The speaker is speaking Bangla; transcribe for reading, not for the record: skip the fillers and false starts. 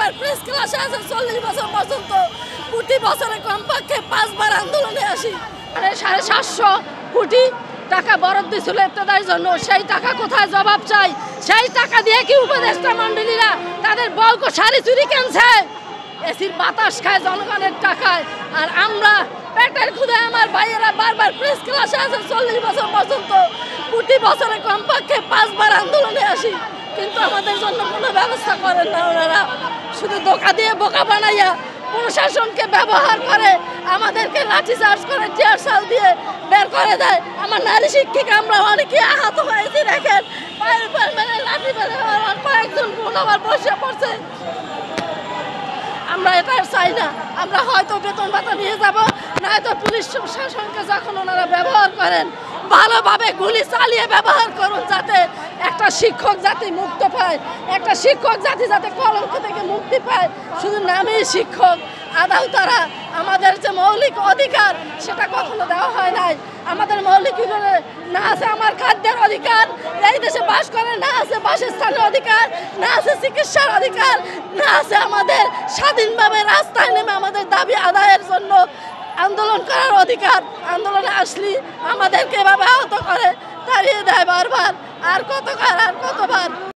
বারবার প্রেস ক্লাসে আছে 40 বছর পর্যন্ত, প্রতি বছরে কমপক্ষে 5 বার আন্দোলনে আসি। 750 কোটি টাকা বরাদ্দ দিয়েছিল ইত্যাদির জন্য, সেই টাকা কোথায় জবাব চাই? সেই টাকা দিয়ে কি উপদেষ্টা মণ্ডলীরা তাদের বউকে শাড়ি চুরি কিনছে? এসির বাতাস খায় জনগণের টাকায়, আর আমরা পেটের ক্ষুধায় আমার ভাইয়েরা বারবার প্রেস ক্লাসে আছে 40 বছর পর্যন্ত, প্রতি বছরে কমপক্ষে 5 বার আন্দোলনে আসি, কিন্তু আমাদের জন্য কোনো ব্যবস্থা করেন না ওনারা। শুধু ধোঁকা দিয়ে বোকা বানাইয়া প্রশাসনকে ব্যবহার করে, আমাদেরকে লাঠিচার্জ করে, টিয়ার শাল দিয়ে বের করে দেয়। আমার নারী শিক্ষিকা আমরা অনেকে আহত হয়েছি, দেখেন পায়ের পর মেরে লাঠি মেরে কয়েকজন বোন আবার বসে পড়ছে। আমরা এটা চাই না। আমরা হয়তো বেতন ভাতা নিয়ে যাব, নয়তো পুলিশ প্রশাসনকে যখন ওনারা ব্যবহার করেন ভালোভাবে গুলি চালিয়ে ব্যবহার করুন, যাতে একটা শিক্ষক জাতি মুক্ত পায়, একটা শিক্ষক জাতি যাতে কলঙ্ক থেকে মুক্তি পায়। শুধু নামেই শিক্ষক, আদাও তারা আমাদের যে মৌলিক অধিকার সেটা কখনো দেওয়া হয় নাই। আমাদের মৌলিক না আছে আমার খাদ্যের অধিকার, এই দেশে বাস করে, না আছে বাসস্থানের অধিকার, না আছে চিকিৎসার অধিকার, না আছে আমাদের স্বাধীনভাবে রাস্তায় নেমে আমাদের দাবি আদায়ের জন্য আন্দোলন করার অধিকার। আন্দোলনে আসলে আমাদেরকে এভাবে আহত করে, তাড়িয়ে দেয় বারবার। আর কতবার